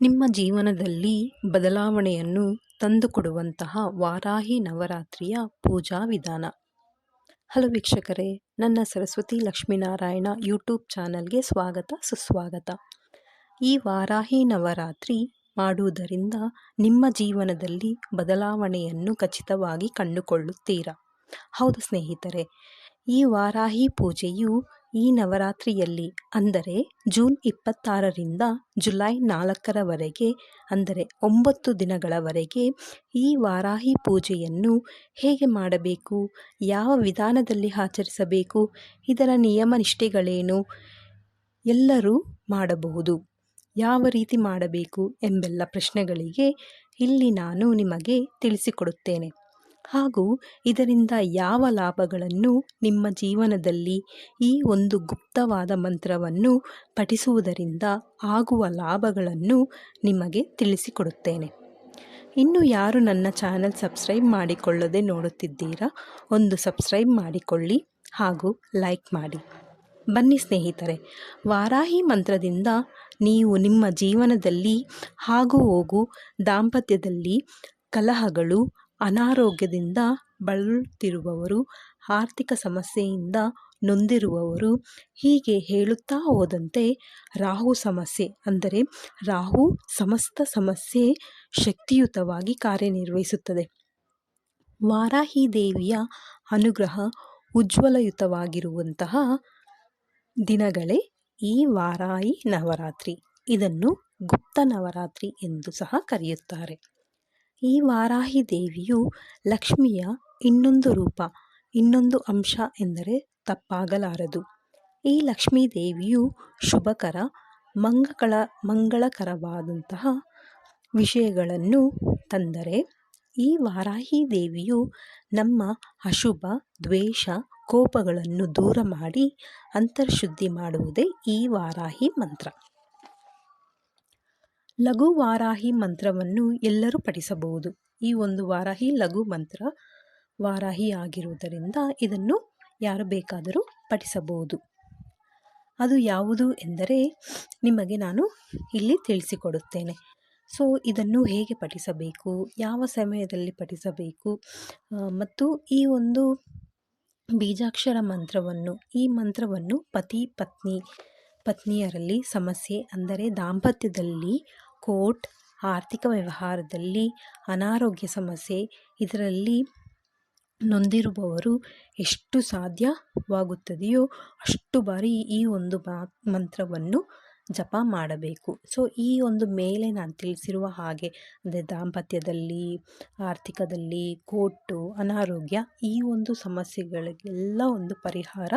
ನಿಮ್ಮ ಜೀವನದಲ್ಲಿ ಬದಲಾವಣೆಯನ್ನು ತಂದುಕೊಡುವಂತಹ ವಾರಾಹಿ ನವರಾತ್ರಿಯ ಪೂಜಾ ವಿಧಾನ. ಹಲೋ ವೀಕ್ಷಕರೇ, ನನ್ನ ಸರಸ್ವತಿ ಲಕ್ಷ್ಮೀನಾರಾಯಣ ಯೂಟ್ಯೂಬ್ ಚಾನಲ್ಗೆ ಸ್ವಾಗತ ಸುಸ್ವಾಗತ. ಈ ವಾರಾಹಿ ನವರಾತ್ರಿ ಮಾಡುವುದರಿಂದ ನಿಮ್ಮ ಜೀವನದಲ್ಲಿ ಬದಲಾವಣೆಯನ್ನು ಖಚಿತವಾಗಿ ಕಂಡುಕೊಳ್ಳುತ್ತೀರಾ? ಹೌದು ಸ್ನೇಹಿತರೆ, ಈ ವಾರಾಹಿ ಪೂಜೆಯು ಈ ನವರಾತ್ರಿಯಲ್ಲಿ ಅಂದರೆ ಜೂನ್ 26ರಿಂದ ಜುಲೈ 4ರವರೆಗೆ ಅಂದರೆ 9 ದಿನಗಳವರೆಗೆ ಈ ವಾರಾಹಿ ಪೂಜೆಯನ್ನು ಹೇಗೆ ಮಾಡಬೇಕು, ಯಾವ ವಿಧಾನದಲ್ಲಿ ಆಚರಿಸಬೇಕು, ಇದರ ನಿಯಮ ನಿಷ್ಠೆಗಳೇನು, ಎಲ್ಲರೂ ಮಾಡಬಹುದು, ಯಾವ ರೀತಿ ಮಾಡಬೇಕು ಎಂಬೆಲ್ಲ ಪ್ರಶ್ನೆಗಳಿಗೆ ಇಲ್ಲಿ ನಾನು ನಿಮಗೆ ತಿಳಿಸಿಕೊಡುತ್ತೇನೆ. ಹಾಗೂ ಇದರಿಂದ ಯಾವ ಲಾಭಗಳನ್ನು ನಿಮ್ಮ ಜೀವನದಲ್ಲಿ ಈ ಒಂದು ಗುಪ್ತವಾದ ಮಂತ್ರವನ್ನು ಪಠಿಸುವುದರಿಂದ ಆಗುವ ಲಾಭಗಳನ್ನು ನಿಮಗೆ ತಿಳಿಸಿಕೊಡುತ್ತೇನೆ. ಇನ್ನು ಯಾರು ನನ್ನ ಚಾನಲ್ ಸಬ್ಸ್ಕ್ರೈಬ್ ಮಾಡಿಕೊಳ್ಳದೆ ನೋಡುತ್ತಿದ್ದೀರಾ, ಒಂದು ಸಬ್ಸ್ಕ್ರೈಬ್ ಮಾಡಿಕೊಳ್ಳಿ ಹಾಗೂ ಲೈಕ್ ಮಾಡಿ. ಬನ್ನಿ ಸ್ನೇಹಿತರೆ, ವಾರಾಹಿ ಮಂತ್ರದಿಂದ ನೀವು ನಿಮ್ಮ ಜೀವನದಲ್ಲಿ ಆಗು ಹೋಗು, ದಾಂಪತ್ಯದಲ್ಲಿ ಕಲಹಗಳು, ಅನಾರೋಗ್ಯದಿಂದ ಬಳಲುತ್ತಿರುವವರು, ಆರ್ಥಿಕ ಸಮಸ್ಯೆಯಿಂದ ನೊಂದಿರುವವರು, ಹೀಗೆ ಹೇಳುತ್ತಾ ಹೋದಂತೆ ರಾಹು ಸಮಸ್ಯೆ ಅಂದರೆ ರಾಹು ಸಮಸ್ತ ಸಮಸ್ಯೆ ಶಕ್ತಿಯುತವಾಗಿ ಕಾರ್ಯನಿರ್ವಹಿಸುತ್ತದೆ. ವಾರಾಹಿ ದೇವಿಯ ಅನುಗ್ರಹ ಉಜ್ವಲಯುತವಾಗಿರುವಂತಹ ದಿನಗಳೇ ಈ ವಾರಾಹಿ ನವರಾತ್ರಿ. ಇದನ್ನು ಗುಪ್ತ ನವರಾತ್ರಿ ಎಂದು ಸಹ ಕರೆಯುತ್ತಾರೆ. ಈ ವಾರಾಹಿ ದೇವಿಯು ಲಕ್ಷ್ಮಿಯ ಇನ್ನೊಂದು ರೂಪ, ಇನ್ನೊಂದು ಅಂಶ ಎಂದರೆ ತಪ್ಪಾಗಲಾರದು. ಈ ಲಕ್ಷ್ಮೀ ದೇವಿಯು ಶುಭಕರ ಮಂಗಳಕರವಾದಂತಹ ವಿಷಯಗಳನ್ನು ತಂದರೆ, ಈ ವಾರಾಹಿ ದೇವಿಯು ನಮ್ಮ ಅಶುಭ, ದ್ವೇಷ, ಕೋಪಗಳನ್ನು ದೂರ ಮಾಡಿ ಅಂತರ್ಶುದ್ಧಿ ಮಾಡುವುದೇ ಈ ವಾರಾಹಿ ಮಂತ್ರ. ಲಘು ವಾರಾಹಿ ಮಂತ್ರವನ್ನು ಎಲ್ಲರೂ ಪಠಿಸಬಹುದು. ಈ ಒಂದು ವಾರಾಹಿ ಲಘು ಮಂತ್ರ ವಾರಾಹಿ ಆಗಿರುವುದರಿಂದ ಇದನ್ನು ಯಾರು ಬೇಕಾದರೂ ಪಠಿಸಬಹುದು. ಅದು ಯಾವುದು ಎಂದರೆ ನಿಮಗೆ ನಾನು ಇಲ್ಲಿ ತಿಳಿಸಿಕೊಡುತ್ತೇನೆ. ಸೊ ಇದನ್ನು ಹೇಗೆ ಪಠಿಸಬೇಕು, ಯಾವ ಸಮಯದಲ್ಲಿ ಪಠಿಸಬೇಕು, ಮತ್ತು ಈ ಒಂದು ಬೀಜಾಕ್ಷರ ಮಂತ್ರವನ್ನು, ಈ ಮಂತ್ರವನ್ನು ಪತ್ನಿಯರಲ್ಲಿ ಸಮಸ್ಯೆ ಅಂದರೆ ದಾಂಪತ್ಯದಲ್ಲಿ, ಕೋರ್ಟ್, ಆರ್ಥಿಕ ವ್ಯವಹಾರದಲ್ಲಿ, ಅನಾರೋಗ್ಯ ಸಮಸ್ಯೆ ಇದರಲ್ಲಿ ನೊಂದಿರುವವರು ಎಷ್ಟು ಸಾಧ್ಯವಾಗುತ್ತದೆಯೋ ಅಷ್ಟು ಬಾರಿ ಈ ಒಂದು ಮಂತ್ರವನ್ನು ಜಪ ಮಾಡಬೇಕು. ಸೊ ಈ ಒಂದು ಮೇಲೆ ನಾನು ತಿಳಿಸಿರುವ ಹಾಗೆ ಅಂದರೆ ದಾಂಪತ್ಯದಲ್ಲಿ, ಆರ್ಥಿಕದಲ್ಲಿ, ಕೋರ್ಟು, ಅನಾರೋಗ್ಯ ಈ ಒಂದು ಸಮಸ್ಯೆಗಳಿಗೆಲ್ಲ ಒಂದು ಪರಿಹಾರ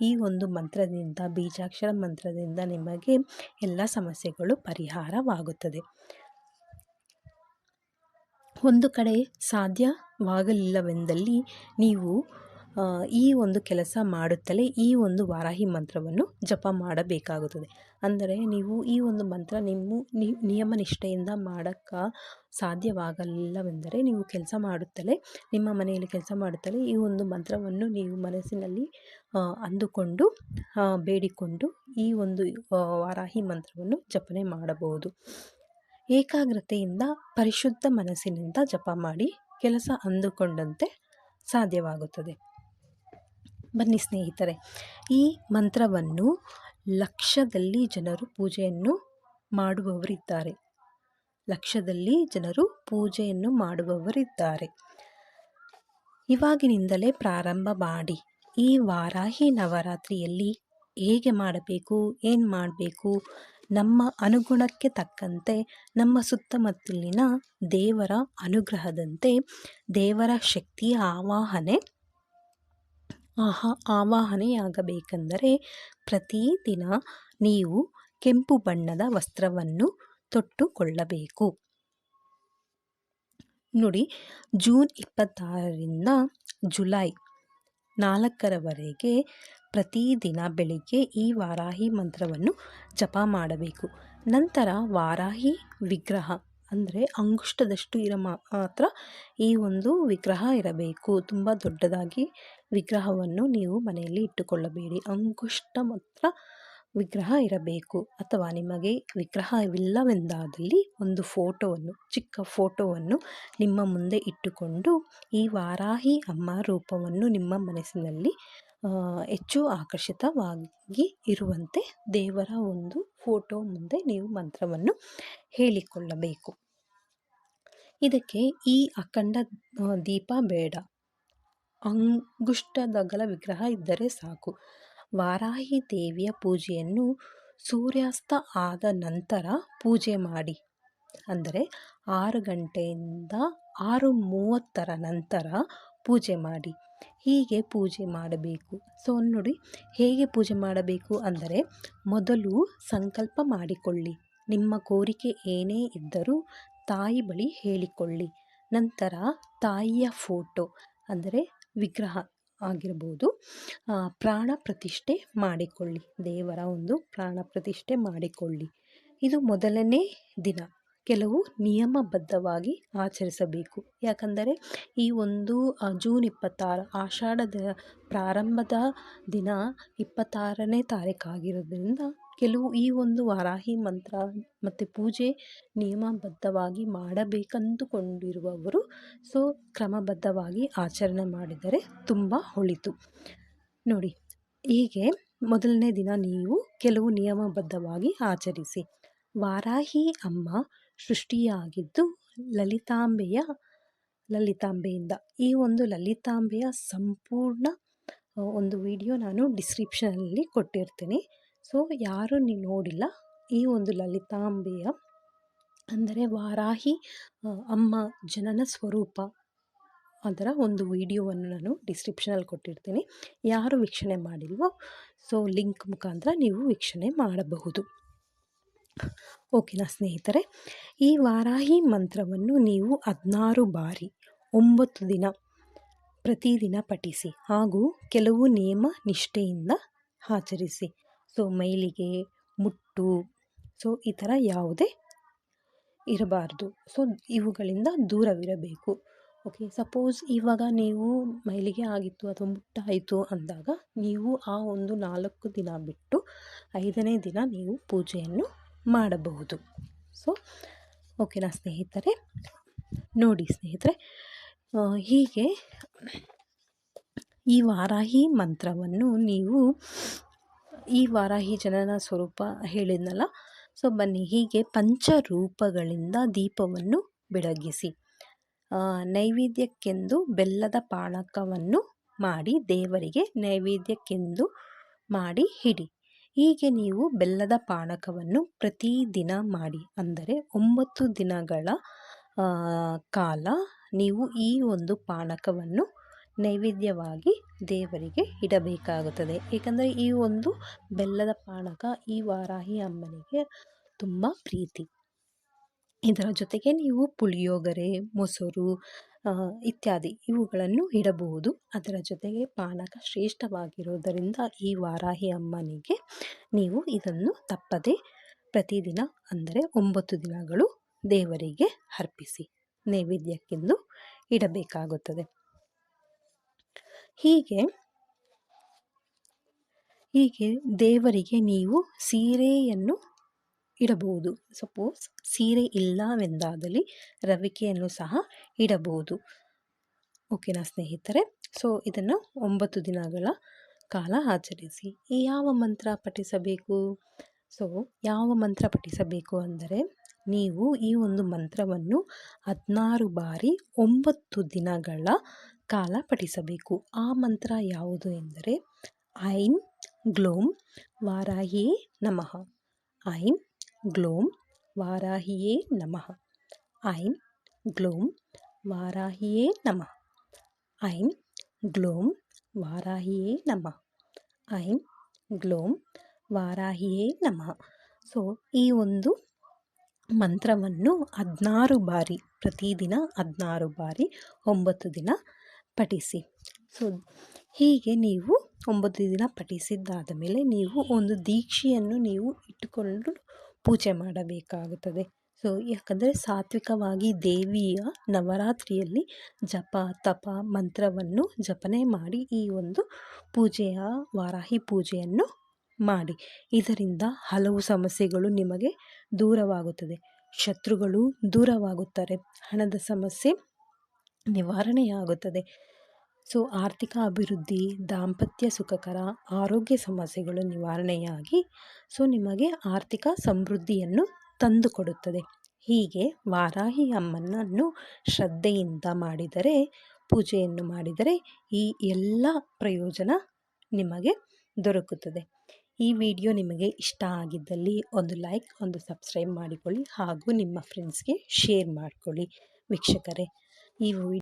ಈ ಒಂದು ಮಂತ್ರದಿಂದ, ಬೀಜಾಕ್ಷರ ಮಂತ್ರದಿಂದ ನಿಮಗೆ ಎಲ್ಲ ಸಮಸ್ಯೆಗಳು ಪರಿಹಾರವಾಗುತ್ತದೆ. ಒಂದು ಕಡೆ ಸಾಧ್ಯವಾಗಲಿಲ್ಲವೆಂದಲ್ಲಿ ನೀವು ಈ ಒಂದು ಕೆಲಸ ಮಾಡುತ್ತಲೇ ಈ ಒಂದು ವಾರಾಹಿ ಮಂತ್ರವನ್ನು ಜಪ ಮಾಡಬೇಕಾಗುತ್ತದೆ. ಅಂದರೆ ನೀವು ಈ ಒಂದು ಮಂತ್ರ ನಿಯಮ ನಿಷ್ಠೆಯಿಂದ ಮಾಡೋಕ್ಕೆ ಸಾಧ್ಯವಾಗಲಿಲ್ಲವೆಂದರೆ ನೀವು ಕೆಲಸ ಮಾಡುತ್ತಲೇ, ನಿಮ್ಮ ಮನೆಯಲ್ಲಿ ಕೆಲಸ ಮಾಡುತ್ತಲೇ ಈ ಒಂದು ಮಂತ್ರವನ್ನು ನೀವು ಮನಸ್ಸಿನಲ್ಲಿ ಅಂದುಕೊಂಡು ಬೇಡಿಕೊಂಡು ಈ ಒಂದು ವಾರಾಹಿ ಮಂತ್ರವನ್ನು ಜಪನೆ ಮಾಡಬಹುದು. ಏಕಾಗ್ರತೆಯಿಂದ ಪರಿಶುದ್ಧ ಮನಸ್ಸಿನಿಂದ ಜಪ ಮಾಡಿ ಕೆಲಸ ಅಂದುಕೊಂಡಂತೆ ಸಾಧ್ಯವಾಗುತ್ತದೆ. ಬನ್ನಿ ಸ್ನೇಹಿತರೆ, ಈ ಮಂತ್ರವನ್ನು ಲಕ್ಷದಲ್ಲಿ ಜನರು ಪೂಜೆಯನ್ನು ಮಾಡುವವರಿದ್ದಾರೆ. ಲಕ್ಷದಲ್ಲಿ ಜನರು ಪೂಜೆಯನ್ನು ಮಾಡುವವರಿದ್ದಾರೆ. ಇವಾಗಿನಿಂದಲೇ ಪ್ರಾರಂಭ ಮಾಡಿ ಈ ವಾರಾಹಿ ನವರಾತ್ರಿಯಲ್ಲಿ ಹೇಗೆ ಮಾಡಬೇಕು, ಏನು ಮಾಡಬೇಕು, ನಮ್ಮ ಅನುಗುಣಕ್ಕೆ ತಕ್ಕಂತೆ ನಮ್ಮ ಸುತ್ತಮುತ್ತಲಿನ ದೇವರ ಅನುಗ್ರಹದಂತೆ ದೇವರ ಶಕ್ತಿಯ ಆವಾಹನೆಯಾಗಬೇಕೆಂದರೆ ಪ್ರತಿದಿನ ನೀವು ಕೆಂಪು ಬಣ್ಣದ ವಸ್ತ್ರವನ್ನು ತೊಟ್ಟುಕೊಳ್ಳಬೇಕು. ನೋಡಿ, ಜೂನ್ 26ರಿಂದ ಜುಲೈ 4ರವರೆಗೆ ಪ್ರತಿದಿನ ಬೆಳಿಗ್ಗೆ ಈ ವಾರಾಹಿ ಮಂತ್ರವನ್ನು ಜಪ ಮಾಡಬೇಕು. ನಂತರ ವಾರಾಹಿ ವಿಗ್ರಹ ಅಂದರೆ ಅಂಗುಷ್ಟದಷ್ಟು ಮಾತ್ರ ಈ ಒಂದು ವಿಗ್ರಹ ಇರಬೇಕು. ತುಂಬ ದೊಡ್ಡದಾಗಿ ವಿಗ್ರಹವನ್ನು ನೀವು ಮನೆಯಲ್ಲಿ ಇಟ್ಟುಕೊಳ್ಳಬೇಡಿ. ಅಂಗುಷ್ಟ ಮಾತ್ರ ವಿಗ್ರಹ ಇರಬೇಕು. ಅಥವಾ ನಿಮಗೆ ವಿಗ್ರಹವಿಲ್ಲವೆಂದಾದಲ್ಲಿ ಒಂದು ಚಿಕ್ಕ ಫೋಟೋವನ್ನು ನಿಮ್ಮ ಮುಂದೆ ಇಟ್ಟುಕೊಂಡು ಈ ವಾರಾಹಿ ಅಮ್ಮ ರೂಪವನ್ನು ನಿಮ್ಮ ಮನಸ್ಸಿನಲ್ಲಿ ಹೆಚ್ಚು ಆಕರ್ಷಿತವಾಗಿ ಇರುವಂತೆ ದೇವರ ಒಂದು ಫೋಟೋ ಮುಂದೆ ನೀವು ಮಂತ್ರವನ್ನು ಹೇಳಿಕೊಳ್ಳಬೇಕು. ಇದಕ್ಕೆ ಈ ಅಖಂಡ ದೀಪ ಬೇಡ, ಅಂಗುಷ್ಟದಗಲ ವಿಗ್ರಹ ಇದ್ದರೆ ಸಾಕು. ವಾರಾಹಿ ದೇವಿಯ ಪೂಜೆಯನ್ನು ಸೂರ್ಯಾಸ್ತ ಆದ ನಂತರ ಪೂಜೆ ಮಾಡಿ. ಅಂದರೆ 6 ಗಂಟೆಯಿಂದ 6:30 ನಂತರ ಪೂಜೆ ಮಾಡಿ. ಹೀಗೆ ಪೂಜೆ ಮಾಡಬೇಕು. ಸೊ ನೋಡಿ, ಹೇಗೆ ಪೂಜೆ ಮಾಡಬೇಕು ಅಂದರೆ, ಮೊದಲು ಸಂಕಲ್ಪ ಮಾಡಿಕೊಳ್ಳಿ. ನಿಮ್ಮ ಕೋರಿಕೆ ಏನೇ ಇದ್ದರೂ ತಾಯಿ ಬಳಿ ಹೇಳಿಕೊಳ್ಳಿ. ನಂತರ ತಾಯಿಯ ಫೋಟೋ ಅಂದರೆ ವಿಗ್ರಹ ಆಗಿರ್ಬೋದು, ಪ್ರಾಣ ಪ್ರತಿಷ್ಠೆ ಮಾಡಿಕೊಳ್ಳಿ. ದೇವರ ಒಂದು ಪ್ರಾಣ ಪ್ರತಿಷ್ಠೆ ಮಾಡಿಕೊಳ್ಳಿ. ಇದು ಮೊದಲನೇ ದಿನ ಕೆಲವು ನಿಯಮಬದ್ಧವಾಗಿ ಆಚರಿಸಬೇಕು. ಯಾಕಂದರೆ ಈ ಒಂದು ಜೂನ್ 26 ಆಷಾಢದ ಪ್ರಾರಂಭದ ದಿನ 26ನೇ ತಾರೀಕಾಗಿರೋದ್ರಿಂದ ಕೆಲವು ಈ ಒಂದು ವಾರಾಹಿ ಮಂತ್ರ ಮತ್ತು ಪೂಜೆ ನಿಯಮಬದ್ಧವಾಗಿ ಮಾಡಬೇಕಂದುಕೊಂಡಿರುವವರು ಕ್ರಮಬದ್ಧವಾಗಿ ಆಚರಣೆ ಮಾಡಿದರೆ ತುಂಬ ಒಳಿತು. ನೋಡಿ, ಹೀಗೆ ಮೊದಲನೇ ದಿನ ನೀವು ಕೆಲವು ನಿಯಮಬದ್ಧವಾಗಿ ಆಚರಿಸಿ. ವಾರಾಹಿ ಅಮ್ಮ ಸೃಷ್ಟಿಯಾಗಿದ್ದು ಲಲಿತಾಂಬೆಯಿಂದ. ಈ ಒಂದು ಲಲಿತಾಂಬೆಯ ಸಂಪೂರ್ಣ ಒಂದು ವಿಡಿಯೋ ನಾನು ಡಿಸ್ಕ್ರಿಪ್ಷನಲ್ಲಿ ಕೊಟ್ಟಿರ್ತೀನಿ. ಸೊ ಯಾರು ನೀವು ನೋಡಿಲ್ಲ, ಈ ಒಂದು ಲಲಿತಾಂಬೆಯ ಅಂದರೆ ವಾರಾಹಿ ಅಮ್ಮ ಜನನ ಸ್ವರೂಪ ಅದರ ಒಂದು ವಿಡಿಯೋವನ್ನು ನಾನು ಡಿಸ್ಕ್ರಿಪ್ಷನಲ್ಲಿ ಕೊಟ್ಟಿರ್ತೀನಿ. ಯಾರು ವೀಕ್ಷಣೆ ಮಾಡಿಲ್ವೋ ಲಿಂಕ್ ಮುಖಾಂತರ ನೀವು ವೀಕ್ಷಣೆ ಮಾಡಬಹುದು. ಓಕೆನಾ ಸ್ನೇಹಿತರೆ, ಈ ವಾರಾಹಿ ಮಂತ್ರವನ್ನು ನೀವು 16 ಬಾರಿ 9 ದಿನ ಪ್ರತಿದಿನ ಪಠಿಸಿ ಹಾಗೂ ಕೆಲವು ನಿಯಮ ನಿಷ್ಠೆಯಿಂದ ಆಚರಿಸಿ. ಮೈಲಿಗೆ, ಮುಟ್ಟು ಈ ಥರ ಯಾವುದೇ ಇರಬಾರ್ದು. ಇವುಗಳಿಂದ ದೂರವಿರಬೇಕು. ಓಕೆ, ಸಪೋಸ್ ಇವಾಗ ನೀವು ಮೈಲಿಗೆ ಆಗಿತ್ತು ಅಥವಾ ಮುಟ್ಟಾಯಿತು ಅಂದಾಗ ನೀವು ಆ ಒಂದು 4 ದಿನ ಬಿಟ್ಟು 5ನೇ ದಿನ ನೀವು ಪೂಜೆಯನ್ನು ಮಾಡಬಹುದು. ಓಕೆನಾ ಸ್ನೇಹಿತರೆ, ನೋಡಿ ಸ್ನೇಹಿತರೆ, ಹೀಗೆ ಈ ವಾರಾಹಿ ಮಂತ್ರವನ್ನು ನೀವು ಈ ವಾರಾಹಿ ಜನನ ಸ್ವರೂಪ ಹೇಳಿದ್ನಲ್ಲ, ಬನ್ನಿ ಹೀಗೆ ಪಂಚರೂಪಗಳಿಂದ ದೀಪವನ್ನು ಬೆಳಗಿಸಿ. ನೈವೇದ್ಯಕ್ಕೆಂದು ಬೆಲ್ಲದ ಪಾನಕವನ್ನು ಮಾಡಿ ದೇವರಿಗೆ ನೈವೇದ್ಯಕ್ಕೆಂದು ಮಾಡಿ ಇಡಿ. ಹೀಗೆ ನೀವು ಬೆಲ್ಲದ ಪಾನಕವನ್ನು ಪ್ರತಿದಿನ ಮಾಡಿ. ಅಂದರೆ 9 ದಿನಗಳ ಕಾಲ ನೀವು ಈ ಒಂದು ಪಾನಕವನ್ನು ನೈವೇದ್ಯವಾಗಿ ದೇವರಿಗೆ ಇಡಬೇಕಾಗುತ್ತದೆ. ಏಕೆಂದರೆ ಈ ಒಂದು ಬೆಲ್ಲದ ಪಾನಕ ಈ ವಾರಾಹಿ ಅಮ್ಮನಿಗೆ ತುಂಬ ಪ್ರೀತಿ. ಇದರ ಜೊತೆಗೆ ನೀವು ಪುಳಿಯೋಗರೆ, ಮೊಸರು ಇತ್ಯಾದಿ ಇವುಗಳನ್ನು ಇಡಬಹುದು. ಅದರ ಜೊತೆಗೆ ಪಾನಕ ಶ್ರೇಷ್ಠವಾಗಿರೋದರಿಂದ ಈ ವಾರಾಹಿ ಅಮ್ಮನಿಗೆ ನೀವು ಇದನ್ನು ತಪ್ಪದೆ ಪ್ರತಿದಿನ ಅಂದರೆ 9 ದಿನಗಳು ದೇವರಿಗೆ ಅರ್ಪಿಸಿ ನೈವೇದ್ಯಕ್ಕೆಂದು ಇಡಬೇಕಾಗುತ್ತದೆ. ಹೀಗೆ ದೇವರಿಗೆ ನೀವು ಸೀರೆಯನ್ನು ಇಡಬಹುದು. ಸಪೋಸ್ ಸೀರೆ ಇಲ್ಲವೆಂದಾದಲ್ಲಿ ರವಿಕೆಯನ್ನು ಸಹ ಇಡಬಹುದು. ಓಕೆನಾ ಸ್ನೇಹಿತರೆ, ಇದನ್ನು 9 ದಿನಗಳ ಕಾಲ ಆಚರಿಸಿ. ಯಾವ ಮಂತ್ರ ಪಠಿಸಬೇಕು? ಯಾವ ಮಂತ್ರ ಪಠಿಸಬೇಕು ಅಂದರೆ, ನೀವು ಈ ಒಂದು ಮಂತ್ರವನ್ನು 16 ಬಾರಿ 9 ದಿನಗಳ ಕಾಲ ಪಠಿಸಬೇಕು. ಆ ಮಂತ್ರ ಯಾವುದು ಎಂದರೆ ಐಂ ಗ್ಲೋಂ ವಾರಾಹಿಯೇ ನಮಃ. ಐಂ ಗ್ಲೋಂ ವಾರಾಹಿಯೇ ನಮಃ. ಐಂ ಗ್ಲೋಂ ವಾರಾಹಿಯೇ ನಮಃ. ಐಂ ಗ್ಲೋಂ ವಾರಾಹಿಯೇ ನಮಃ. ಐಂ ಗ್ಲೋಂ ವಾರಾಹಿಯೇ ನಮಃ. ಈ ಒಂದು ಮಂತ್ರವನ್ನು 16 ಬಾರಿ ಪ್ರತಿದಿನ 16 ಬಾರಿ 9 ದಿನ ಪಠಿಸಿ. ಹೀಗೆ ನೀವು 9 ದಿನ ಪಠಿಸಿದ್ದಾದ ಮೇಲೆ ನೀವು ಒಂದು ದೀಕ್ಷೆಯನ್ನು ನೀವು ಇಟ್ಟುಕೊಂಡು ಪೂಜೆ ಮಾಡಬೇಕಾಗುತ್ತದೆ. ಯಾಕಂದರೆ ಸಾತ್ವಿಕವಾಗಿ ದೇವಿಯ ನವರಾತ್ರಿಯಲ್ಲಿ ಜಪ ತಪ ಮಂತ್ರವನ್ನು ಜಪನೆ ಮಾಡಿ ಈ ಒಂದು ವಾರಾಹಿ ಪೂಜೆಯನ್ನು ಮಾಡಿ. ಇದರಿಂದ ಹಲವು ಸಮಸ್ಯೆಗಳು ನಿಮಗೆ ದೂರವಾಗುತ್ತದೆ. ಶತ್ರುಗಳು ದೂರವಾಗುತ್ತಾರೆ. ಹಣದ ಸಮಸ್ಯೆ ನಿವಾರಣೆಯಾಗುತ್ತದೆ. ಸೊ ಆರ್ಥಿಕ ಅಭಿವೃದ್ಧಿ, ದಾಂಪತ್ಯ ಸುಖಕರ, ಆರೋಗ್ಯ ಸಮಸ್ಯೆಗಳು ನಿವಾರಣೆಯಾಗಿ ನಿಮಗೆ ಆರ್ಥಿಕ ಸಮೃದ್ಧಿಯನ್ನು ತಂದುಕೊಡುತ್ತದೆ. ಹೀಗೆ ವಾರಾಹಿ ಅಮ್ಮನನ್ನು ಶ್ರದ್ಧೆಯಿಂದ ಮಾಡಿದರೆ, ಪೂಜೆಯನ್ನು ಮಾಡಿದರೆ ಈ ಎಲ್ಲ ಪ್ರಯೋಜನ ನಿಮಗೆ ದೊರಕುತ್ತದೆ. ಈ ವಿಡಿಯೋ ನಿಮಗೆ ಇಷ್ಟ ಆಗಿದ್ದಲ್ಲಿ ಒಂದು ಲೈಕ್, ಒಂದು ಸಬ್ಸ್ಕ್ರೈಬ್ ಮಾಡಿಕೊಳ್ಳಿ ಹಾಗೂ ನಿಮ್ಮ ಫ್ರೆಂಡ್ಸ್ಗೆ ಶೇರ್ ಮಾಡಿಕೊಳ್ಳಿ. ವೀಕ್ಷಕರೇ, ಈ